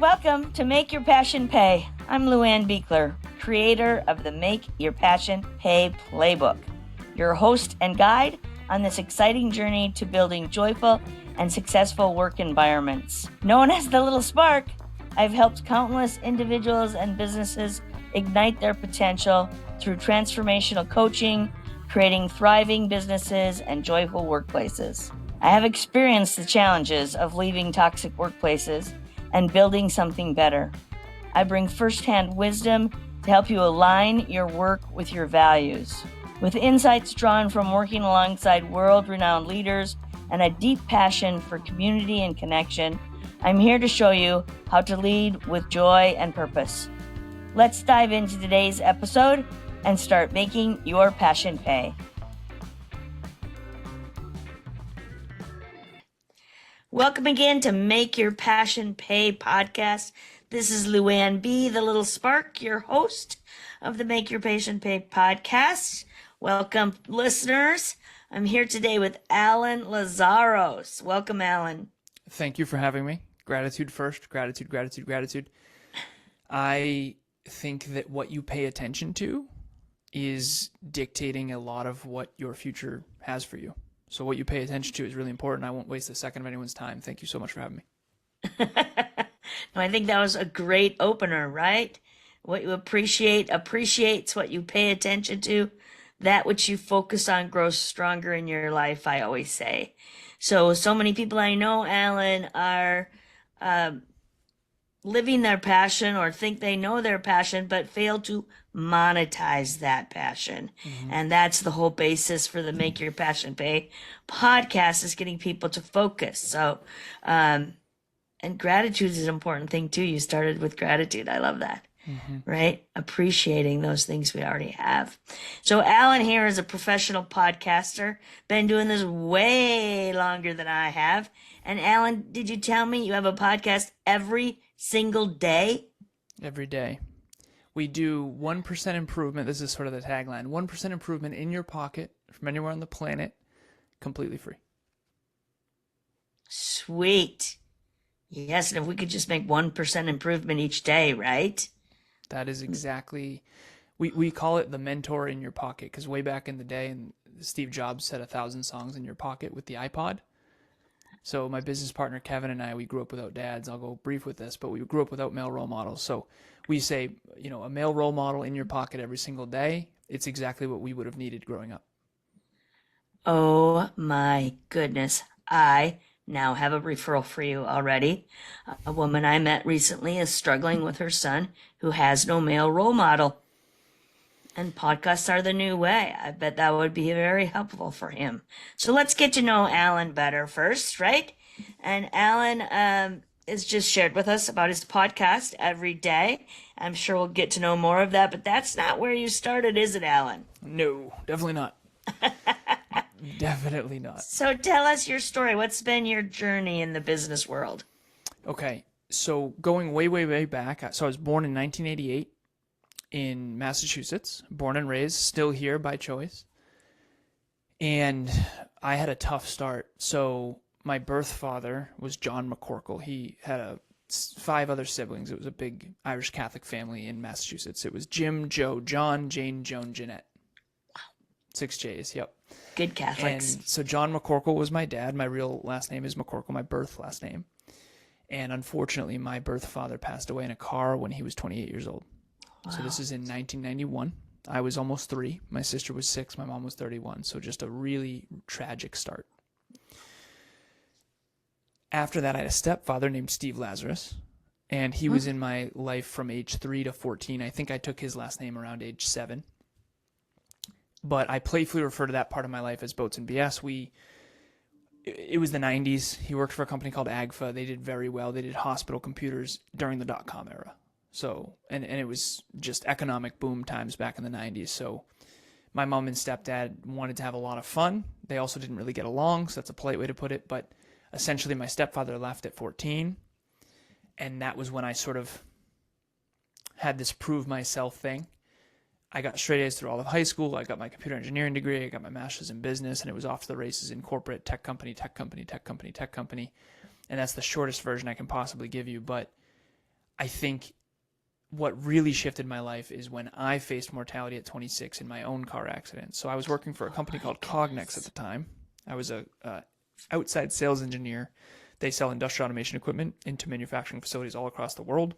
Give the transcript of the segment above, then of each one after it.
welcome to Make Your Passion Pay. I'm Luann Beekler, creator of the Make Your Passion Pay Playbook, your host and guide on this exciting journey to building joyful and successful work environments. Known as the Little Spark, I've helped countless individuals and businesses ignite their potential through transformational coaching, creating thriving businesses and joyful workplaces. I have experienced the challenges of leaving toxic workplaces and building something better. I bring firsthand wisdom to help you align your work with your values. With insights drawn from working alongside world-renowned leaders and a deep passion for community and connection, I'm here to show you how to lead with joy and purpose. Let's dive into today's episode and start making your passion pay. Welcome again to Make Your Passion Pay podcast. This is Luann B., the Little Spark, your host of the Make Your Passion Pay podcast. Welcome, listeners. I'm here today with Alan Lazaros. Welcome, Alan. Thank you for having me. Gratitude first. Gratitude. I think that what you pay attention to is dictating a lot of what your future has for you. So what you pay attention to is really important. I won't waste a second of anyone's time. Thank you so much for having me. No, I think that was a great opener, right? What you appreciates what you pay attention to. That which you focus on grows stronger in your life, I always say. So many people I know, Alan, are living their passion or think they know their passion, but fail to monetize that passion. Mm-hmm. And that's the whole basis for the Make Your Passion Pay podcast, is getting people to focus. So, and gratitude is an important thing too. You started with gratitude. I love that. Mm-hmm. Right? Appreciating those things we already have. So Alan here is a professional podcaster, been doing this way longer than I have. And Alan, did you tell me you have a podcast every single day? Every day. We do 1% improvement. This is sort of the tagline. 1% improvement in your pocket from anywhere on the planet, completely free. Sweet. Yes, and if we could just make 1% improvement each day, right? That is exactly, we call it the mentor in your pocket, because way back in the day, and Steve Jobs said 1,000 songs in your pocket with the iPod. So my business partner, Kevin, and I, we grew up without dads. I'll go brief with this, but we grew up without male role models. So we say, a male role model in your pocket every single day. It's exactly what we would have needed growing up. Oh my goodness. I now have a referral for you already. A woman I met recently is struggling with her son who has no male role model. And podcasts are the new way. I bet that would be very helpful for him. So let's get to know Alan better first, right? And Alan has just shared with us about his podcast every day. I'm sure we'll get to know more of that, but that's not where you started, is it, Alan? No, definitely not. Definitely not. So tell us your story. What's been your journey in the business world? Okay, so going way back, so I was born in 1988 in Massachusetts, born and raised, still here by choice. And I had a tough start. So my birth father was John McCorkle. He had 5 other siblings. It was a big Irish Catholic family in Massachusetts. It was Jim, Joe, John, Jane, Joan, Jeanette. 6 J's, yep. Good Catholics. And so John McCorkle was my dad. My real last name is McCorkle, my birth last name. And unfortunately, my birth father passed away in a car when he was 28 years old. Wow. So this is in 1991. I was almost 3. My sister was 6. My mom was 31. So just a really tragic start. After that, I had a stepfather named Steve Lazaros. And he was in my life from age 3 to 14. I think I took his last name around age 7. But I playfully refer to that part of my life as Boats and BS. It was the 90s. He worked for a company called AGFA. They did very well. They did hospital computers during the dot-com era. So, and it was just economic boom times back in the 90s. So my mom and stepdad wanted to have a lot of fun. They also didn't really get along, so that's a polite way to put it. But essentially, my stepfather left at 14. And that was when I sort of had this prove myself thing. I got straight A's through all of high school. I got my computer engineering degree. I got my master's in business, and it was off to the races in corporate, tech company. And that's the shortest version I can possibly give you. But I think what really shifted my life is when I faced mortality at 26 in my own car accident. So I was working for a company called Cognex at the time. I was a outside sales engineer. They sell industrial automation equipment into manufacturing facilities all across the world.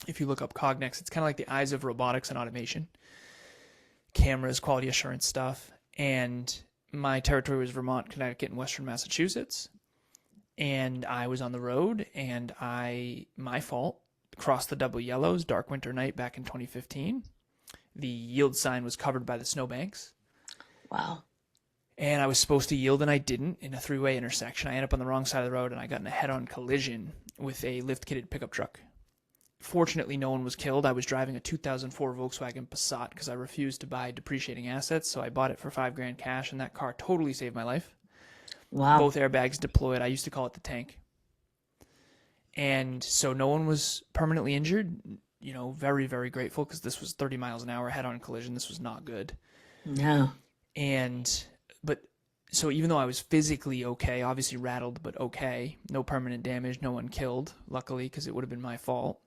If you look up Cognex, it's kind of like the eyes of robotics and automation. Cameras, quality assurance stuff. And my territory was Vermont, Connecticut, and Western Massachusetts. And I was on the road, and my fault, crossed the double yellows, dark winter night back in 2015. The yield sign was covered by the snowbanks. Wow. And I was supposed to yield, and I didn't in a three-way intersection. I ended up on the wrong side of the road, and I got in a head-on collision with a lift-kitted pickup truck. Fortunately, no one was killed. I was driving a 2004 Volkswagen Passat because I refused to buy depreciating assets, so I bought it for $5,000 cash, and that car totally saved my life. Wow. Both airbags deployed. I used to call it the tank. And so no one was permanently injured. You know, very, very grateful because this was 30 miles an hour head-on collision. This was not good. No. But so even though I was physically okay, obviously rattled, but okay, no permanent damage, no one killed, luckily, because it would have been my fault.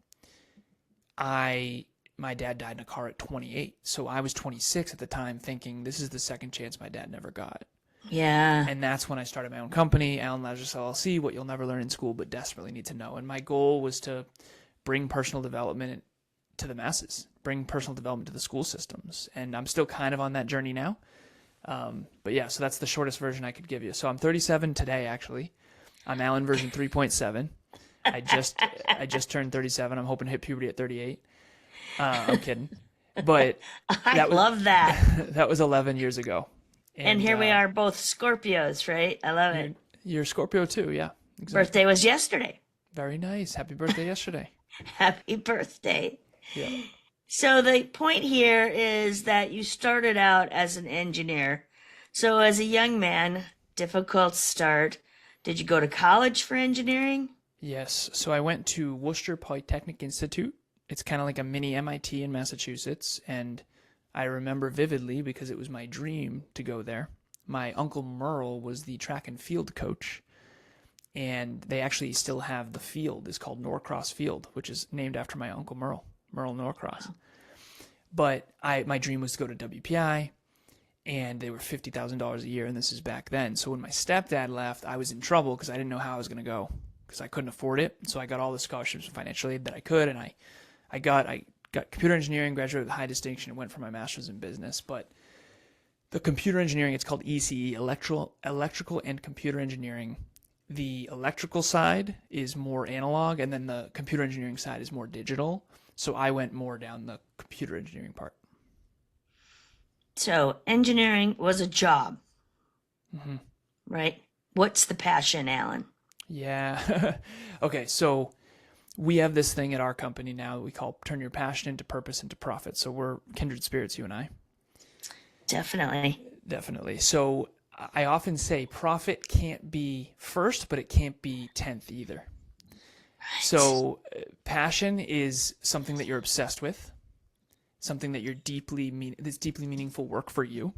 My dad died in a car at 28. So I was 26 at the time thinking this is the second chance my dad never got. Yeah. And that's when I started my own company, Alan Lazaros LLC, what you'll never learn in school but desperately need to know. And my goal was to bring personal development to the masses, bring personal development to the school systems. And I'm still kind of on that journey now. But yeah, so that's the shortest version I could give you. So I'm 37 today, actually. I'm Alan version 3.7. I just turned 37. I'm hoping to hit puberty at 38. I'm kidding. But love that. That was 11 years ago. And here we are, both Scorpios, right? I love it. You're Scorpio too, yeah. Exactly. Birthday was yesterday. Very nice. Happy birthday yesterday. Happy birthday. Yeah. So the point here is that you started out as an engineer. So as a young man, difficult start. Did you go to college for engineering? Yes. So I went to Worcester Polytechnic Institute. It's kind of like a mini MIT in Massachusetts. And I remember vividly because it was my dream to go there. My uncle Merle was the track and field coach. And they actually still have the field. It's called Norcross Field, which is named after my uncle Merle Norcross. Wow. But my dream was to go to WPI, and they were $50,000 a year, and this is back then. So when my stepdad left, I was in trouble because I didn't know how I was going to go because I couldn't afford it. So I got all the scholarships and financial aid that I could, and I got computer engineering, graduated with high distinction, and went for my master's in business. But the computer engineering, it's called ECE, electrical and computer engineering. The electrical side is more analog, and then the computer engineering side is more digital. So I went more down the computer engineering part. So engineering was a job, mm-hmm. right? What's the passion, Alan? Yeah. Okay, so we have this thing at our company now that we call turn your passion into purpose into profit. So we're kindred spirits, you and I. Definitely. So I often say profit can't be first, but it can't be 10th either. Right. So passion is something that you're obsessed with, something that that's deeply meaningful work for you.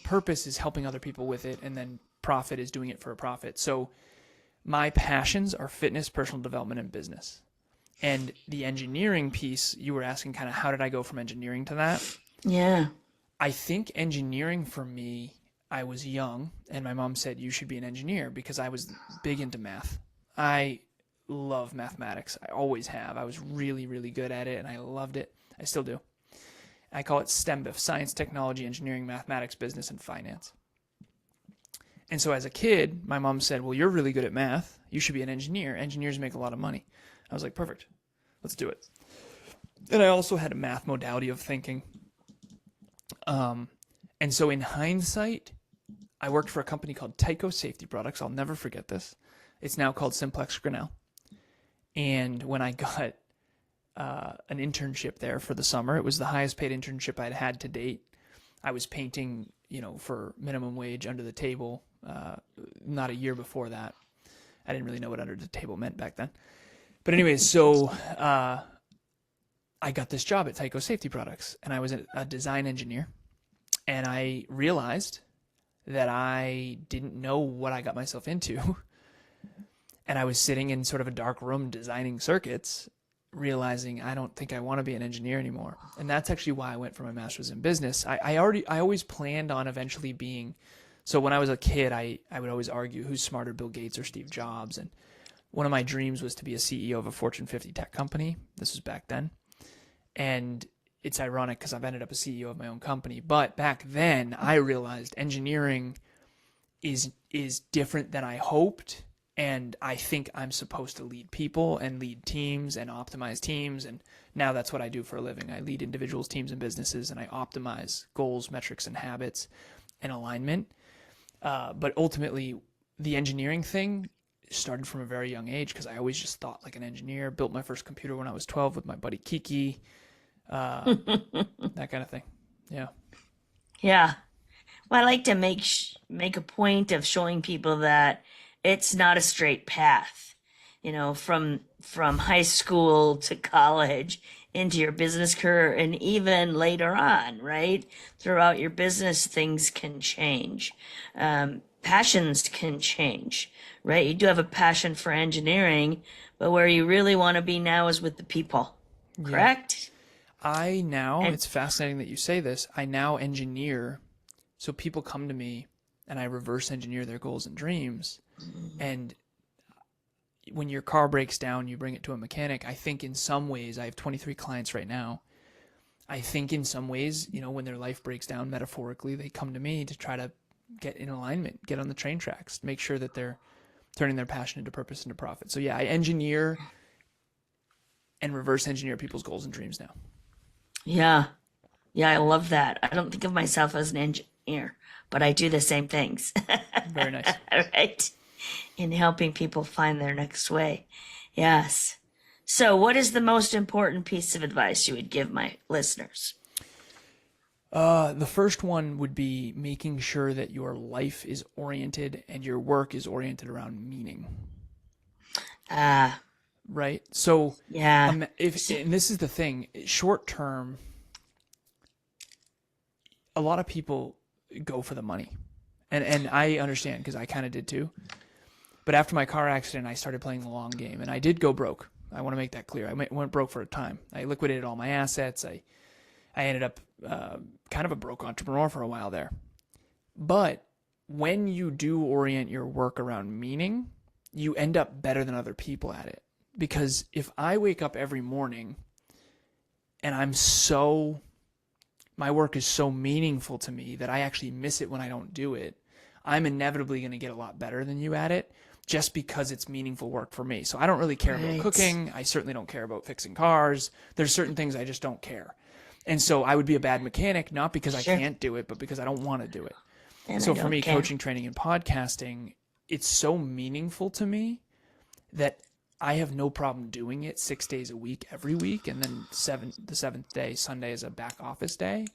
Purpose is helping other people with it, and then profit is doing it for a profit. So my passions are fitness, personal development, and business. And the engineering piece, you were asking kind of how did I go from engineering to that? Yeah. I think engineering for me, I was young, and my mom said you should be an engineer because I was big into math. I love mathematics. I always have. I was really, really good at it, and I loved it. I still do. I call it STEMBIF, science, technology, engineering, mathematics, business, and finance. And so as a kid, my mom said, well, you're really good at math. You should be an engineer. Engineers make a lot of money. I was like, perfect. Let's do it. And I also had a math modality of thinking. And so in hindsight, I worked for a company called Tyco Safety Products. I'll never forget this. It's now called Simplex Grinnell. And when I got an internship there for the summer, it was the highest paid internship I'd had to date. I was painting, for minimum wage under the table. Not a year before that. I didn't really know what under the table meant back then. But anyways, so I got this job at Tyco Safety Products, and I was a design engineer. And I realized that I didn't know what I got myself into. And I was sitting in sort of a dark room designing circuits realizing I don't think I want to be an engineer anymore. And that's actually why I went for my master's in business. I always planned on eventually being, so when I was a kid, I would always argue who's smarter, Bill Gates or Steve Jobs. And one of my dreams was to be a CEO of a Fortune 50 tech company. This was back then. And it's ironic because I've ended up a CEO of my own company. But back then I realized engineering is different than I hoped. And I think I'm supposed to lead people and lead teams and optimize teams. And now that's what I do for a living. I lead individuals, teams, and businesses, and I optimize goals, metrics, and habits and alignment. But ultimately, the engineering thing started from a very young age because I always just thought like an engineer. Built my first computer when I was 12 with my buddy Kiki, that kind of thing. Yeah. Yeah. Well, I like to make a point of showing people that it's not a straight path, from high school to college into your business career and even later on, right? Throughout your business, things can change. Passions can change, right? You do have a passion for engineering, but where you really want to be now is with the people, correct? It's fascinating that you say this. I now engineer. So people come to me and I reverse engineer their goals and dreams. And when your car breaks down, you bring it to a mechanic. I think in some ways, I have 23 clients right now. I think in some ways, when their life breaks down metaphorically, they come to me to try to get in alignment, get on the train tracks, make sure that they're turning their passion into purpose, into profit. So yeah, I engineer and reverse engineer people's goals and dreams now. Yeah. Yeah, I love that. I don't think of myself as an engineer, but I do the same things. Very nice. Right? In helping people find their next way. Yes. So what is the most important piece of advice you would give my listeners? The first one would be making sure that your life is oriented and your work is oriented around meaning. Right? So, yeah. And this is the thing, short term, a lot of people go for the money. And I understand because I kind of did too. But after my car accident, I started playing the long game and I did go broke. I want to make that clear. I went broke for a time. I liquidated all my assets. I ended up kind of a broke entrepreneur for a while there. But when you do orient your work around meaning, you end up better than other people at it. Because if I wake up every morning and my work is so meaningful to me that I actually miss it when I don't do it, I'm inevitably going to get a lot better than you at it just because it's meaningful work for me. So I don't really care about cooking. I certainly don't care about fixing cars. There's certain things I just don't care. And so I would be a bad mechanic, not because I can't do it, but because I don't want to do it. And so for me, coaching, training, and podcasting, it's so meaningful to me that I have no problem doing it 6 days a week, every week. And then the seventh day, Sunday, is a back office day.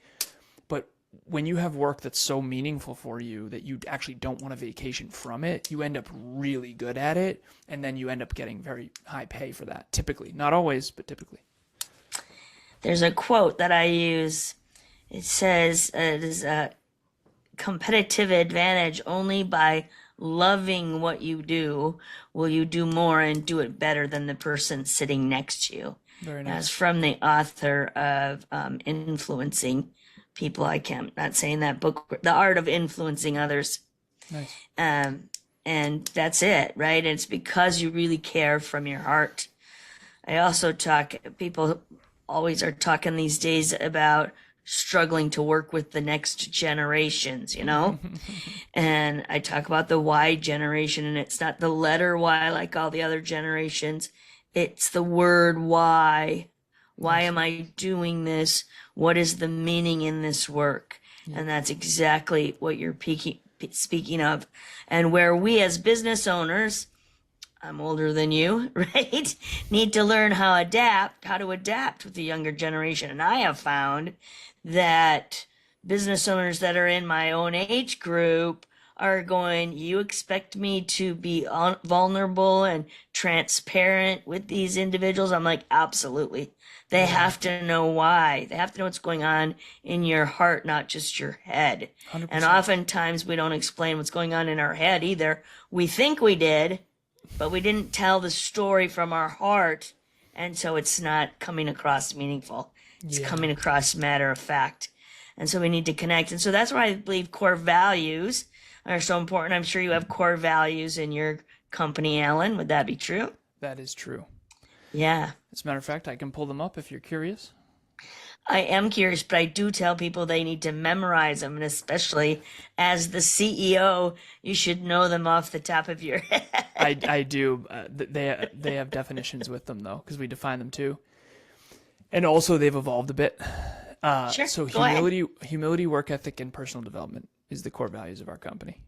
But when you have work that's so meaningful for you that you actually don't want a vacation from it, you end up really good at it. And then you end up getting very high pay for that, typically. Not always, but typically. There's a quote that I use. It says, it is a competitive advantage only by loving what you do will you do more and do it better than the person sitting next to you. Very nice. That's from the author of Influencing People. I'm not saying that book, The Art of Influencing Others. Nice. And that's it, right? It's because you really care from your heart. I also people always are talking these days about struggling to work with the next generations, and I talk about the Y generation, and it's not the letter Y like all the other generations. It's the word why. Why am I doing this? What is the meaning in this work? Yeah. And that's exactly what you're speaking of. And where we as business owners, I'm older than you, right? Need to learn how to adapt with the younger generation. And I have found that business owners that are in my own age group are going, you expect me to be vulnerable and transparent with these individuals? I'm like, absolutely. They have to know why. They have to know what's going on in your heart, not just your head. 100%. And oftentimes we don't explain what's going on in our head either. We think we did, but we didn't tell the story from our heart And so it's not coming across meaningful. It's Yeah. coming across matter of fact. And so we need to connect. And so that's why I believe core values are so important. I'm sure you have core values in your company, Alan. Would that be true? That is true. Yeah. As a matter of fact, I can pull them up if you're curious. I am curious, but I do tell people they need to memorize them. And especially as the CEO, you should know them off the top of your head. I do. They have definitions with them though, because we define them too, and also they've evolved a bit. Sure. So Go ahead. humility, work ethic, and personal development is the core values of our company.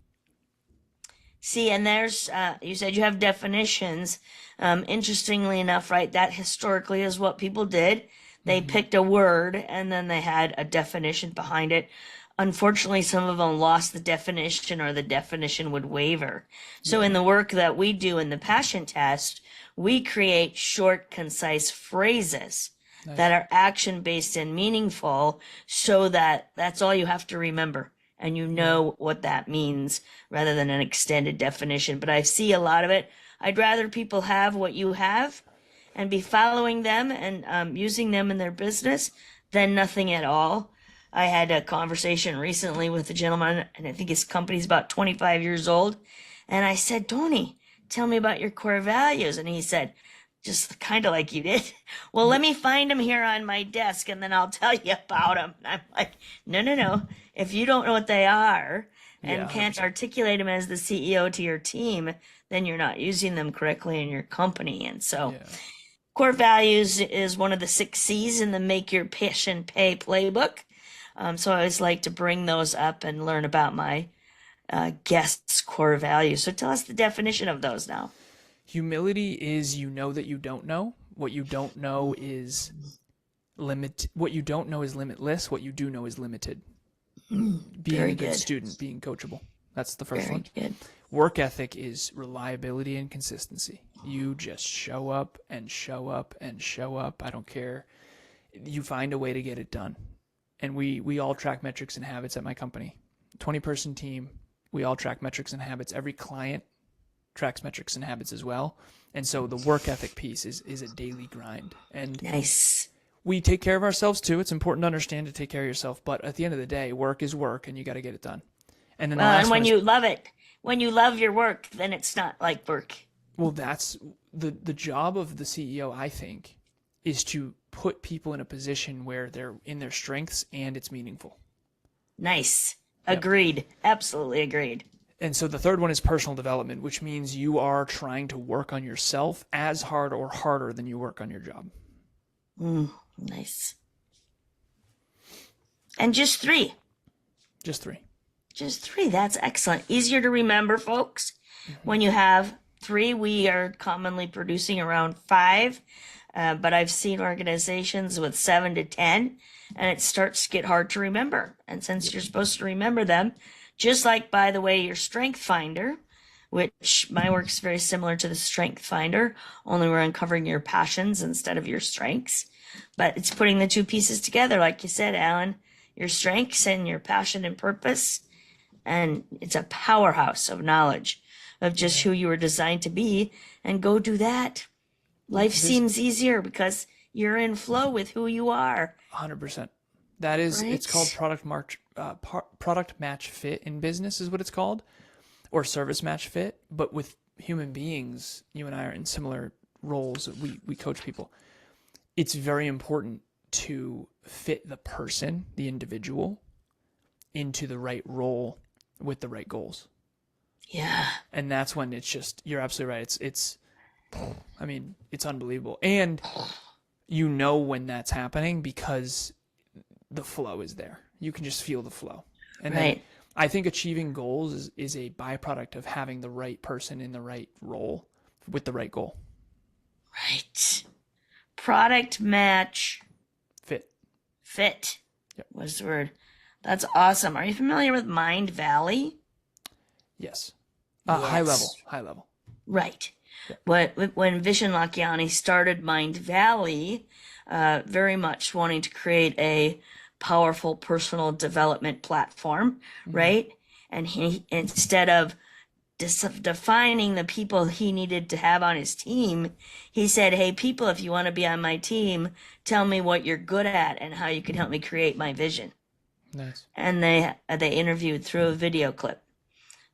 See, and there's, you said you have definitions. Interestingly enough, right, that historically is what people did. They picked a word and then they had a definition behind it. Unfortunately, some of them lost the definition or the definition would waver. So in the work that we do in the passion test, we create short, concise phrases that are action based and meaningful so that that's all you have to remember and you know what that means rather than an extended definition. But I see a lot of it. I'd rather people have what you have and be following them and using them in their business than nothing at all. I had a conversation recently with a gentleman, and I think his company's about 25 years old. And I said, Tony, tell me about your core values. And he said, just kind of like you did. Well, let me find them here on my desk and then I'll tell you about them. And I'm like, no. If you don't know what they are and Yeah, can't 100%. articulate them as the CEO to your team, then you're not using them correctly in your company. And so Yeah. core values is one of the 6 C's in the Make Your Passion Pay playbook. So I always like to bring those up and learn about my guests' core values. So tell us the definition of those now. Humility is you know that you don't know. What you don't know is what you don't know is limitless. What you do know is limited. Being Very a good good. student, being coachable. That's the first Very one. good. Work ethic is reliability and consistency. You just show up and show up and show up. I don't care. You find a way to get it done. And we all track metrics and habits at my company. 20-person team. We all track metrics and habits. Every client tracks metrics and habits as well. And so the work ethic piece is a daily grind. And Nice. we take care of ourselves too. It's important to understand to take care of yourself. But at the end of the day, work is work and you got to get it done. And then the Well, last and one when is, you love it, when you love your work, then it's not like work. well, that's the job of the CEO, I think, is to put people in a position where they're in their strengths and it's meaningful. Nice. Agreed. Absolutely agreed. And so the third one is personal development, which means you are trying to work on yourself as hard or harder than you work on your job. Nice. And just 3. Just 3. Just 3. That's excellent. Easier to remember, folks. When you have 3, we are commonly producing around 5. But I've seen organizations with 7 to 10, and it starts to get hard to remember. And since you're supposed to remember them, just like, by the way, your Strength Finder, which my work's very similar to the Strength Finder, only we're uncovering your passions instead of your strengths. But it's putting the 2 pieces together, like you said, Alan, your strengths and your passion and purpose. And it's a powerhouse of knowledge of just who you were designed to be, and go do that. Life seems easier because you're in flow with who you are. 100%. That is, Right? it's called product match fit in business is what it's called, or service match fit. But with human beings, you and I are in similar roles. We coach people. It's very important to fit the person, the individual, into the right role with the right goals. Yeah. And that's when it's just, you're absolutely right. It's unbelievable. And you know when that's happening because the flow is there. You can just feel the flow. And then Right. I think achieving goals is a byproduct of having the right person in the right role with the right goal. Right. Product match Fit. Yep. was the word. That's awesome. Are you familiar with Mind Valley? Yes. Yes. High level. Right. When Vishen Lakhiani started Mind Valley, very much wanting to create a powerful personal development platform, right? And he, instead of defining the people he needed to have on his team, he said, "Hey, people, if you want to be on my team, tell me what you're good at and how you can help me create my vision." Nice. And they interviewed through a video clip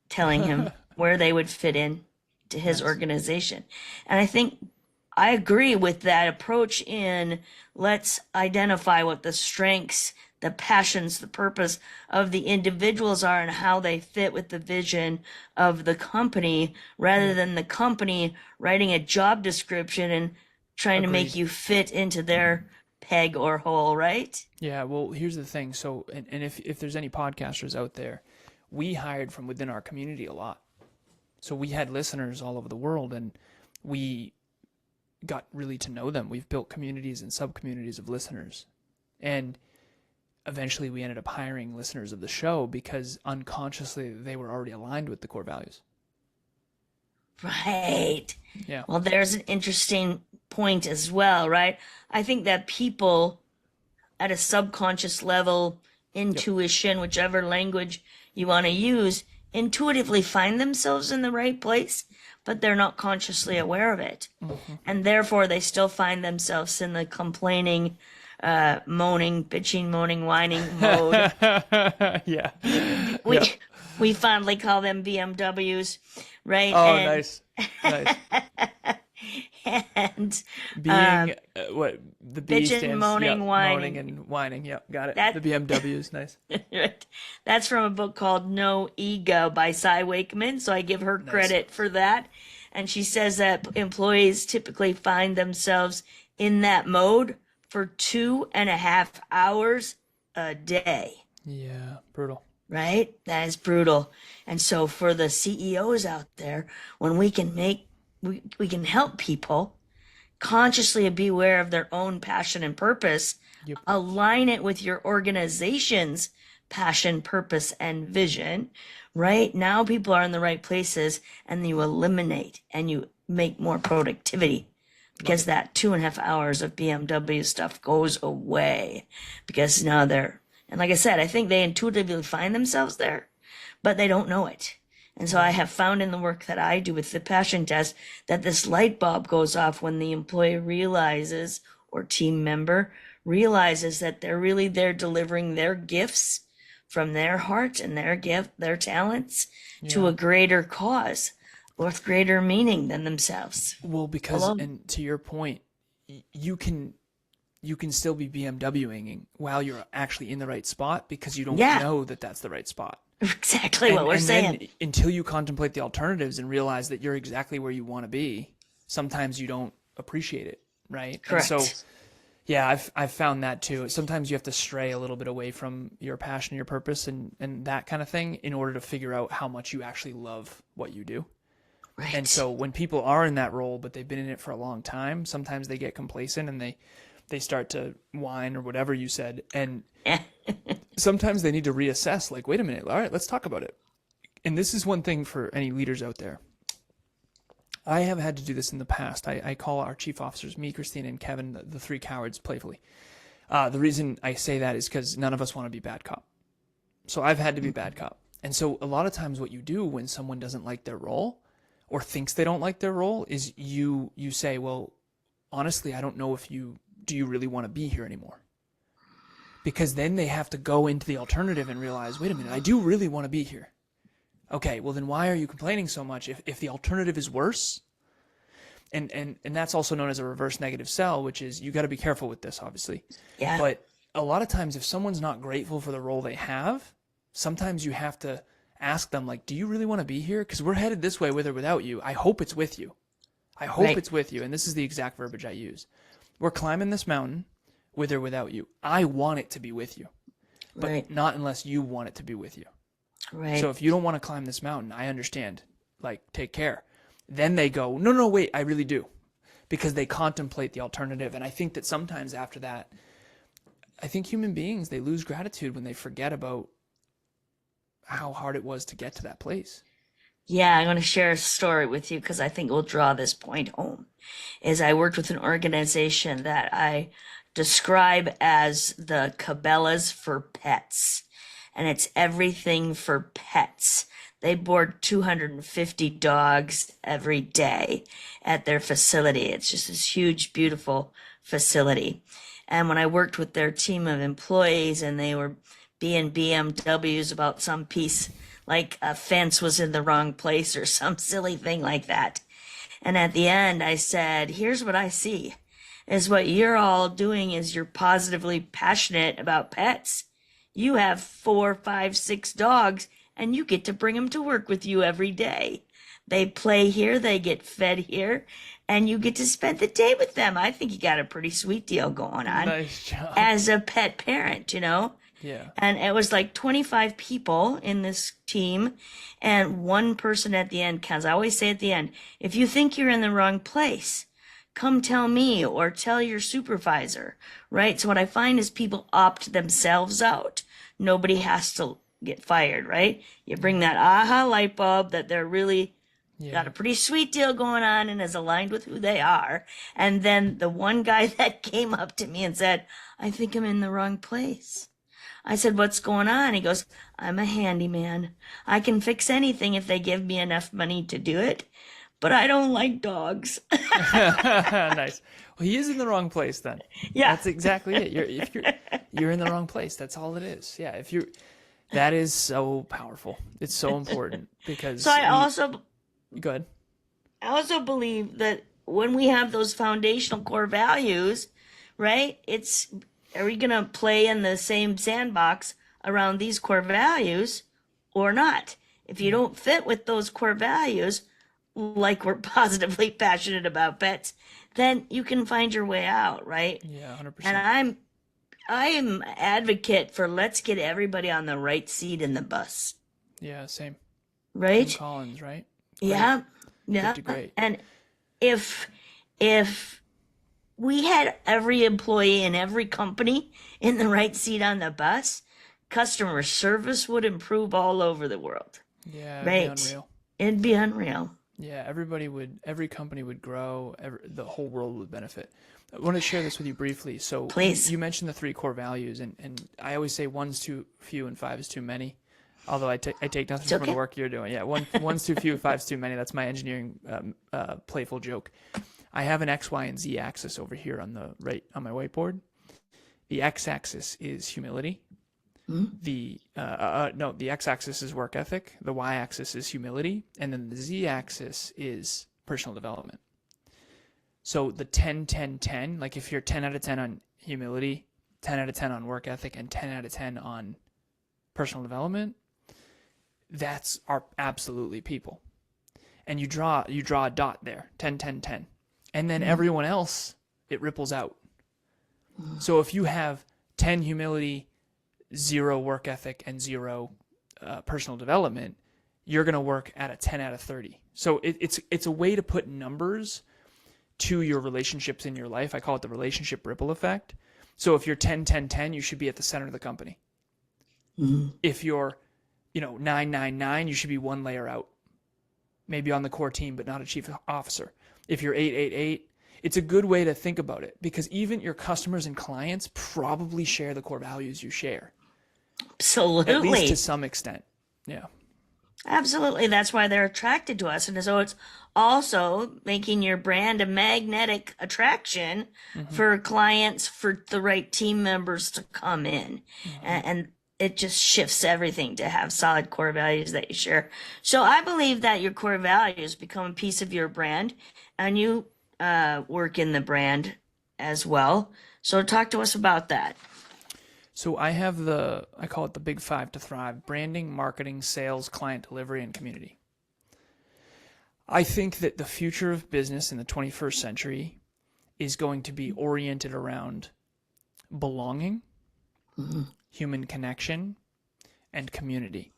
telling him where they would fit in to his organization. And I think I agree with that approach in let's identify what the strengths, the passions, the purpose of the individuals are and how they fit with the vision of the company rather than the company writing a job description and trying to make you fit into their peg or hole, right? Yeah, well, here's the thing. So, and if there's any podcasters out there, we hired from within our community a lot. So we had listeners all over the world, and we got really to know them. We've built communities and sub-communities of listeners. And eventually we ended up hiring listeners of the show because unconsciously they were already aligned with the core values. Right. Yeah. Well, there's an interesting point as well, right? I think that people at a subconscious level, intuition, whichever language you want to use, intuitively find themselves in the right place, but they're not consciously aware of it. Mm-hmm. And therefore they still find themselves in the complaining, moaning, bitching, moaning, whining mode. Yeah. We fondly call them BMWs, right? Oh, nice. And being what the B bitching, stands, moaning, whining. moaning and whining. Yep, got it. The BMWs, nice. Right. That's from a book called No Ego by Cy Wakeman. So I give her credit for that. And she says that employees typically find themselves in that mode for 2.5 hours a day. Yeah, brutal. Right? That is brutal. And so for the CEOs out there, when we can help people consciously be aware of their own passion and purpose, align it with your organization's passion, purpose, and vision, right? Now people are in the right places and you eliminate and you make more productivity because that 2.5 hours of BMW stuff goes away because now and like I said, I think they intuitively find themselves there, but they don't know it. And so I have found in the work that I do with the passion test that this light bulb goes off when the employee realizes, or team member realizes, that they're really there delivering their gifts from their heart and their talents to a greater cause with greater meaning than themselves. Well, because, and to your point, you can still be BMWing while you're actually in the right spot because you don't know that that's the right spot. Exactly what we're saying. Then, until you contemplate the alternatives and realize that you're exactly where you want to be, sometimes you don't appreciate it, right? Correct. And so, yeah, I've found that too. Sometimes you have to stray a little bit away from your passion, your purpose, and that kind of thing in order to figure out how much you actually love what you do. Right. And so when people are in that role, but they've been in it for a long time, sometimes they get complacent and they start to whine or whatever you said. And sometimes they need to reassess, like, wait a minute, all right, let's talk about it. And this is one thing for any leaders out there. I have had to do this in the past. I call our chief officers, me, Christine, and Kevin, the three cowards, playfully. The reason I say that is because none of us want to be bad cop. So I've had to be bad cop. And so a lot of times what you do when someone doesn't like their role or thinks they don't like their role is you say, well, honestly, I don't know do you really want to be here anymore? Because then they have to go into the alternative and realize, wait a minute, I do really want to be here. Okay, well then why are you complaining so much if the alternative is worse? And that's also known as a reverse negative sell, which is, you got to be careful with this, obviously. Yeah. But a lot of times if someone's not grateful for the role they have, sometimes you have to ask them, like, do you really want to be here? Because we're headed this way with or without you. I hope it's with you. I hope it's with you. And this is the exact verbiage I use. We're climbing this mountain with or without you. I want it to be with you, but not unless you want it to be with you. Right. So if you don't want to climb this mountain, I understand. Like, take care. Then they go, no, wait, I really do. Because they contemplate the alternative. And I think that sometimes after that, I think human beings, they lose gratitude when they forget about how hard it was to get to that place. Yeah, I'm going to share a story with you because I think we'll draw this point home. I worked with an organization that I describe as the Cabela's for pets. And it's everything for pets. They board 250 dogs every day at their facility. It's just this huge, beautiful facility. And when I worked with their team of employees and they were being BMWs about some piece, like a fence was in the wrong place or some silly thing like that. And at the end, I said, here's what I see is what you're all doing is you're positively passionate about pets. You have 4, 5, 6 dogs and you get to bring them to work with you every day. They play here, they get fed here, and you get to spend the day with them. I think you got a pretty sweet deal going on. Nice job. As a pet parent, you know? Yeah. And it was like 25 people in this team and one person at the end counts. I always say at the end, if you think you're in the wrong place, come tell me or tell your supervisor, right? So what I find is people opt themselves out. Nobody has to get fired, right? You bring that aha light bulb that they're really got a pretty sweet deal going on and is aligned with who they are. And then the one guy that came up to me and said, I think I'm in the wrong place. I said, what's going on? He goes, I'm a handyman. I can fix anything if they give me enough money to do it, but I don't like dogs. Nice. Well, he is in the wrong place then. Yeah. That's exactly it. You're in the wrong place. That's all it is. Yeah. That is so powerful. It's so important because. So Go ahead. I also believe that when we have those foundational core values, right? Are we going to play in the same sandbox around these core values or not? If you don't fit with those core values, like we're positively passionate about pets, then you can find your way out, right? Yeah, 100%. And I'm advocate for let's get everybody on the right seat in the bus. Yeah, same. Right? Tim Collins, right? Yeah. Yeah. Great. And if we had every employee in every company in the right seat on the bus, customer service would improve all over the world. Yeah, right? It'd be unreal. It'd be unreal. Yeah, every company would grow, the whole world would benefit. I want to share this with you briefly. So please. You mentioned the 3 core values, and I always say 1's too few and 5 is too many. Although I take nothing from the work you're doing. Yeah, 1's too few, 5's too many. That's my engineering playful joke. I have an X, Y, and Z axis over here on the right on my whiteboard. The X axis is humility. Mm-hmm. The X axis is work ethic. The Y axis is humility, and then the Z axis is personal development. So the 10, 10, 10, like if you're 10 out of 10 on humility, 10 out of 10 on work ethic, and 10 out of 10 on personal development, that's our absolutely people. And you draw a dot there, 10, 10, 10. And then everyone else, it ripples out. So if you have 10 humility, 0 work ethic, and 0 personal development, you're going to work at a 10 out of 30. So it's a way to put numbers to your relationships in your life. I call it the relationship ripple effect. So if you're 10, 10, 10, you should be at the center of the company. Mm-hmm. If you're 9, 9, 9, you should be 1 layer out. Maybe on the core team, but not a chief officer. If you're 8, 8, 8, it's a good way to think about it because even your customers and clients probably share the core values you share. Absolutely. At least to some extent. Yeah. Absolutely. That's why they're attracted to us. And so it's also making your brand a magnetic attraction for clients, for the right team members to come in. And it just shifts everything to have solid core values that you share. So I believe that your core values become a piece of your brand and you work in the brand as well. So talk to us about that. So I have I call it the big 5 to thrive: branding, marketing, sales, client delivery, and community. I think that the future of business in the 21st century is going to be oriented around belonging, human connection, and community.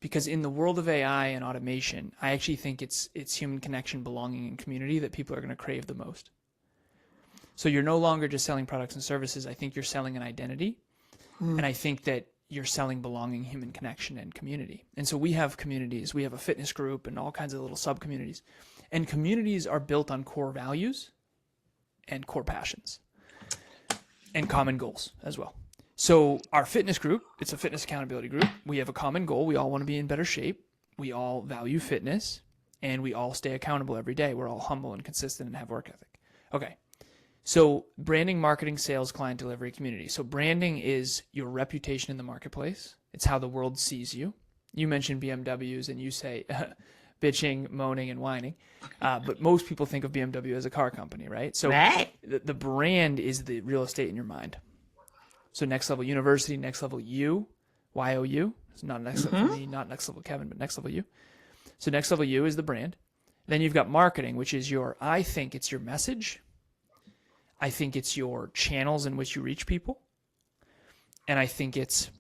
Because in the world of AI and automation, I actually think it's human connection, belonging, and community that people are going to crave the most. So you're no longer just selling products and services. I think you're selling an identity. And I think that you're selling belonging, human connection, and community. And so we have communities. We have a fitness group and all kinds of little sub-communities. And communities are built on core values and core passions and common goals as well. So our fitness group, it's a fitness accountability group. We have a common goal. We all want to be in better shape. we all value fitness, and we all stay accountable every day. We're all humble and consistent and have work ethic. Okay. So branding, marketing, sales, client delivery, community. So branding is your reputation in the marketplace. It's how the world sees you. You mentioned BMWs and you say bitching, moaning, and whining. But most people think of BMW as a car company, right? So the brand is the real estate in your mind. So Next Level University, Next Level U, YOU. It's not Next Level for me, not Next Level Kevin, but Next Level U. So Next Level U is the brand. Then you've got marketing, which is I think it's your message. I think it's your channels in which you reach people. And I think it's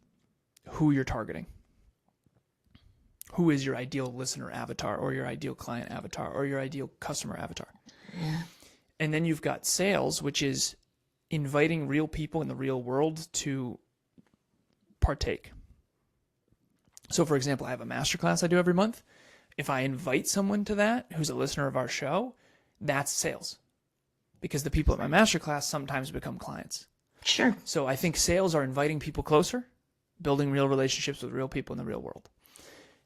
who you're targeting. Who is your ideal listener avatar, or your ideal client avatar, or your ideal customer avatar? Yeah. And then you've got sales, which is inviting real people in the real world to partake. So for example, I have a masterclass I do every month. If I invite someone to that who's a listener of our show, that's sales. Because the people at my masterclass sometimes become clients. Sure. So I think sales are inviting people closer, building real relationships with real people in the real world.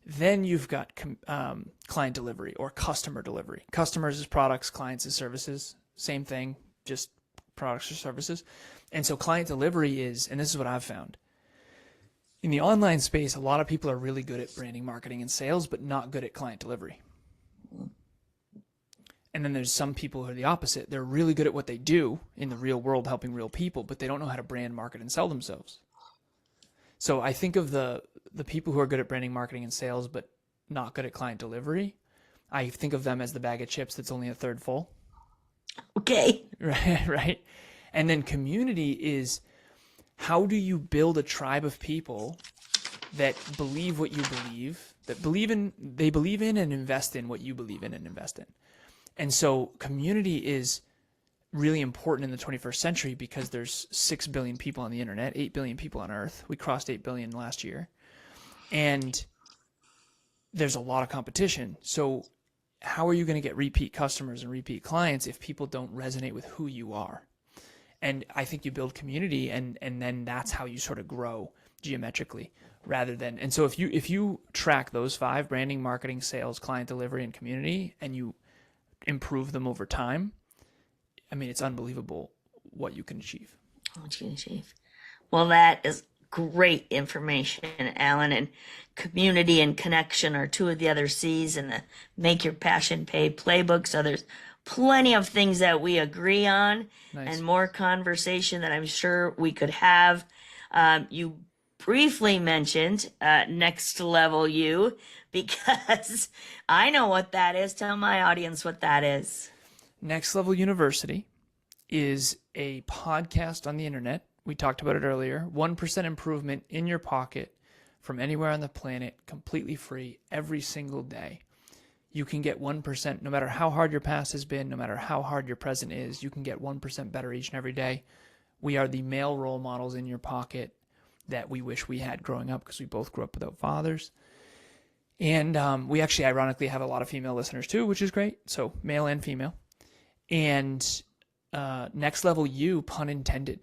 Then you've got client delivery or customer delivery. Customers is products, clients is services. Same thing, just products or services. And so client delivery is, and this is what I've found, in the online space, a lot of people are really good at branding, marketing, and sales, but not good at client delivery. And then there's some people who are the opposite. They're really good at what they do in the real world, helping real people, but they don't know how to brand, market, and sell themselves. So I think of the people who are good at branding, marketing, and sales, but not good at client delivery. I think of them as the bag of chips that's only a third full. Okay. Right. And then community is, how do you build a tribe of people that believe what you believe, that they believe in and invest in what you believe in and invest in. And so community is really important in the 21st century because there's 6 billion people on the internet, 8 billion people on Earth. We crossed 8 billion last year. And there's a lot of competition. So how are you going to get repeat customers and repeat clients if people don't resonate with who you are? And I think you build community and then that's how you sort of grow geometrically rather than, and so if you track those 5, branding, marketing, sales, client delivery, and community, and you improve them over time, I mean, it's unbelievable what you can achieve. What you can achieve. Well, that is great information, Alan. And community and connection are 2 of the other C's in the Make Your Passion Pay playbook. So there's plenty of things that we agree on. Nice. And more conversation that I'm sure we could have. You briefly mentioned Next Level U because I know what that is. Tell my audience what that is. Next Level University is a podcast on the internet. We talked about it earlier. 1% improvement in your pocket from anywhere on the planet, completely free, every single day. You can get 1%, no matter how hard your past has been, no matter how hard your present is, you can get 1% better each and every day. We are the male role models in your pocket that we wish we had growing up because we both grew up without fathers. And we actually ironically have a lot of female listeners too, which is great. So male and female. And Next Level U, pun intended.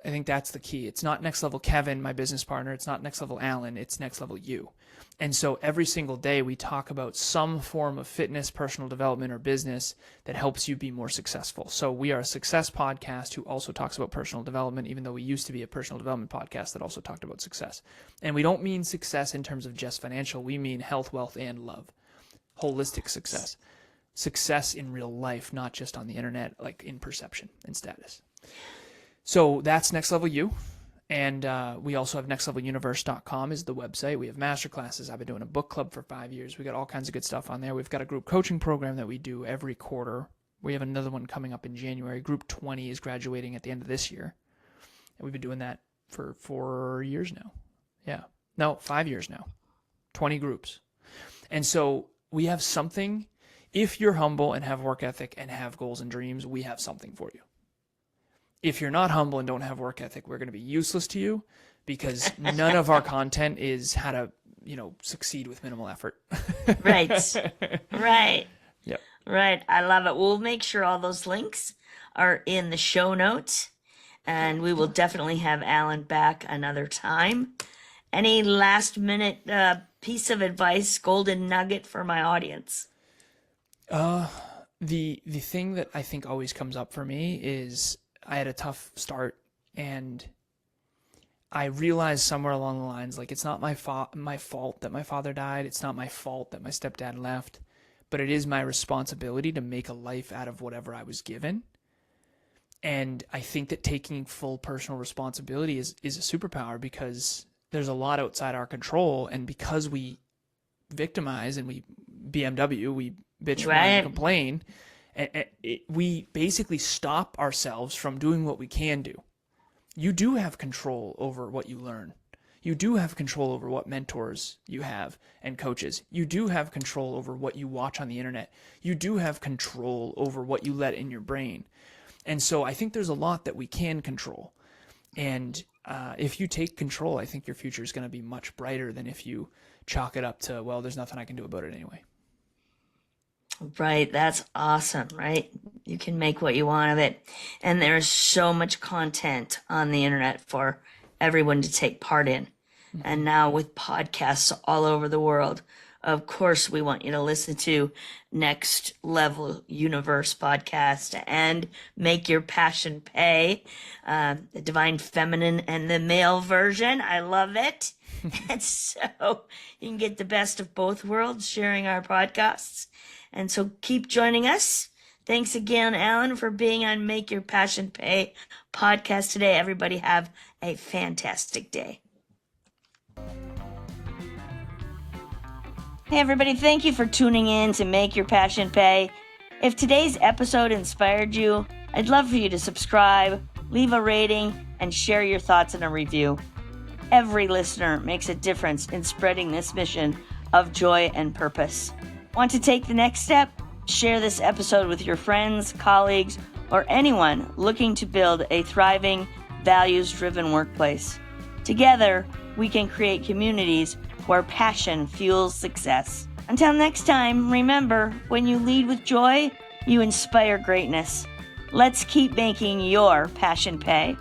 I think that's the key. It's not Next Level Kevin, my business partner. It's not Next Level Alan. It's Next Level U. And so every single day we talk about some form of fitness, personal development, or business that helps you be more successful. So we are a success podcast who also talks about personal development, even though we used to be a personal development podcast that also talked about success. And we don't mean success in terms of just financial. We mean health, wealth, and love. Holistic success. Success in real life, not just on the internet, like in perception and status. So that's Next Level U. And we also have nextleveluniverse.com is the website. We have masterclasses. I've been doing a book club for 5 years. We got all kinds of good stuff on there. We've got a group coaching program that we do every quarter. We have another one coming up in January. Group 20 is graduating at the end of this year. And we've been doing that for 4 years now. Yeah. No, 5 years now. 20 groups. And so we have something. If you're humble and have work ethic and have goals and dreams, we have something for you. If you're not humble and don't have work ethic, we're going to be useless to you because none of our content is how to, succeed with minimal effort. Right. Right. Yep. Right. I love it. We'll make sure all those links are in the show notes, and we will definitely have Alan back another time. Any last minute piece of advice, golden nugget for my audience? The thing that I think always comes up for me is I had a tough start, and I realized somewhere along the lines, like, it's not my fault that my father died. It's not my fault that my stepdad left, but it is my responsibility to make a life out of whatever I was given. And I think that taking full personal responsibility is a superpower, because there's a lot outside our control. And because we victimize and we bitch, whine, and complain, we basically stop ourselves from doing what we can do. You do have control over what you learn. You do have control over what mentors you have and coaches. You do have control over what you watch on the internet. You do have control over what you let in your brain. And so I think there's a lot that we can control. And if you take control, I think your future is going to be much brighter than if you chalk it up to, well, there's nothing I can do about it anyway. Right. That's awesome, right? You can make what you want of it. And there's so much content on the internet for everyone to take part in. Mm-hmm. And now with podcasts all over the world, of course, we want you to listen to Next Level Universe podcast and Make Your Passion Pay, the Divine Feminine and the male version. I love it. And so you can get the best of both worlds sharing our podcasts. And so keep joining us. Thanks again, Alan, for being on Make Your Passion Pay podcast today. Everybody have a fantastic day. Hey, everybody. Thank you for tuning in to Make Your Passion Pay. If today's episode inspired you, I'd love for you to subscribe, leave a rating, and share your thoughts in a review. Every listener makes a difference in spreading this mission of joy and purpose. Want to take the next step? Share this episode with your friends, colleagues, or anyone looking to build a thriving, values-driven workplace. Together, we can create communities where passion fuels success. Until next time, remember, when you lead with joy, you inspire greatness. Let's keep making your passion pay.